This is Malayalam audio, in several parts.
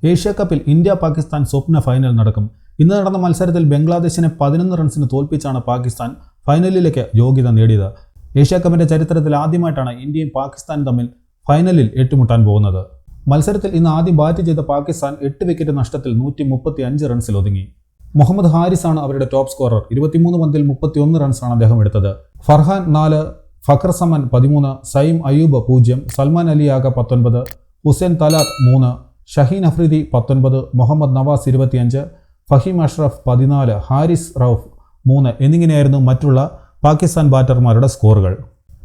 ഏഷ്യ കപ്പിൽ ഇന്ത്യ-പാകിസ്ഥാൻ സ്വപ്ന ഫൈനൽ നടക്കും. ഇന്ന് നടന്ന മത്സരത്തിൽ ബംഗ്ലാദേശിനെ 11 റൺസിന് തോൽപ്പിച്ചാണ് പാകിസ്ഥാൻ ഫൈനലിലേക്ക് യോഗ്യത നേടിയത്. ഏഷ്യ കപ്പിന്റെ ചരിത്രത്തിൽ ആദ്യമായിട്ടാണ് ഇന്ത്യയും പാകിസ്ഥാനും തമ്മിൽ ഫൈനലിൽ ഏറ്റുമുട്ടാൻ പോകുന്നത്. മത്സരത്തിൽ ഇന്ന് ആദ്യം ബാറ്റ് ചെയ്ത പാകിസ്ഥാൻ 8 വിക്കറ്റ് നഷ്ടത്തിൽ 135 റൺസിൽ ഒതുങ്ങി. മുഹമ്മദ് ഹാരിസ് ആണ് അവരുടെ ടോപ്പ് സ്കോറർ. 23 പന്തിൽ 31 റൺസാണ് അദ്ദേഹം എടുത്തത്. ഫർഹാൻ 4, ഫഖർ സമൻ 13, സയിം അയൂബ് 0, സൽമാൻ അലി ആക 19, ഹുസൈൻ തലാത്ത് 3, ഷഹീൻ അഫ്രീദി 19, മുഹമ്മദ് നവാസ് 25, ഫഹീം അഷ്റഫ് 14, ഹാരിസ് റൌഫ് 3 എന്നിങ്ങനെയായിരുന്നു മറ്റുള്ള പാകിസ്ഥാൻ ബാറ്റർമാരുടെ സ്കോറുകൾ.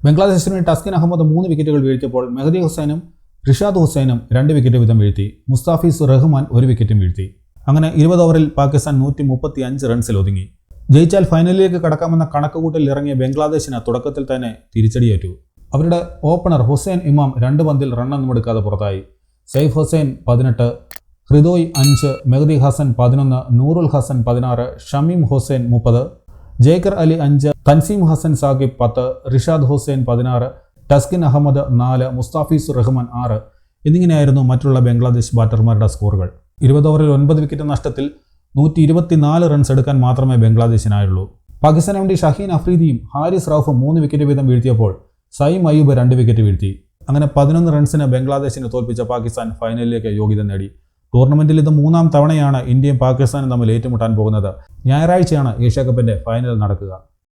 ബംഗ്ലാദേശിന് ടസ്കിൻ അഹമ്മദ് 3 വിക്കറ്റുകൾ വീഴ്ത്തിയപ്പോൾ മെഹദി ഹുസൈനും റിഷാദ് ഹുസൈനും 2 വിക്കറ്റ് വീതം വീഴ്ത്തി. മുസ്താഫിസ് റഹ്മാൻ 1 വിക്കറ്റും വീഴ്ത്തി. അങ്ങനെ 20 ഓവറിൽ പാകിസ്ഥാൻ 135 റൺസിൽ ഒതുങ്ങി. ജയിച്ചാൽ ഫൈനലിലേക്ക് കടക്കാമെന്ന കണക്കുകൂട്ടലിൽ ഇറങ്ങിയ ബംഗ്ലാദേശിന് തുടക്കത്തിൽ തന്നെ തിരിച്ചടിയേറ്റു. അവരുടെ ഓപ്പണർ ഹുസൈൻ ഇമാം 2 പന്തിൽ റണ്ണൊന്നും എടുക്കാതെ പുറത്തായി. സൈഫ് ഹുസൈൻ 18, ഹൃദോയ് 5, മെഹദി ഹസൻ 11, നൂറുൽ ഹസൻ 16, ഷമീം ഹുസൈൻ 30, ജേക്കർ അലി 5, തൻസീം ഹസൻ സാഹിബ് 10, റിഷാദ് ഹുസൈൻ 16, ടസ്കിൻ അഹമ്മദ് 4, മുസ്താഫിസ് റഹ്മാൻ 6 എന്നിങ്ങനെയായിരുന്നു മറ്റുള്ള ബംഗ്ലാദേശ് ബാറ്റർമാരുടെ സ്കോറുകൾ. 20 ഓവറിൽ 9 വിക്കറ്റ് നഷ്ടത്തിൽ 124 റൺസ് എടുക്കാൻ മാത്രമേ ബംഗ്ലാദേശിനായുള്ളൂ. പാകിസ്ഥാന് വേണ്ടി ഷഹീൻ അഫ്രീദിയും ഹാരിസ് റൌഫും 3 വിക്കറ്റ് വീതം വീഴ്ത്തിയപ്പോൾ സയിം അയൂബ് 2 വിക്കറ്റ് വീഴ്ത്തി. അങ്ങനെ 11 റൺസിന് ബംഗ്ലാദേശിനെ തോൽപ്പിച്ച പാകിസ്ഥാൻ ഫൈനലിലേക്ക് യോഗ്യത നേടി. ടൂർണമെന്റിൽ ഇത് 3ാം തവണയാണ് ഇന്ത്യയും പാകിസ്ഥാനും തമ്മിൽ ഏറ്റുമുട്ടാൻ പോകുന്നത്. ഞായറാഴ്ചയാണ് ഏഷ്യ കപ്പിന്റെ ഫൈനൽ നടക്കുക.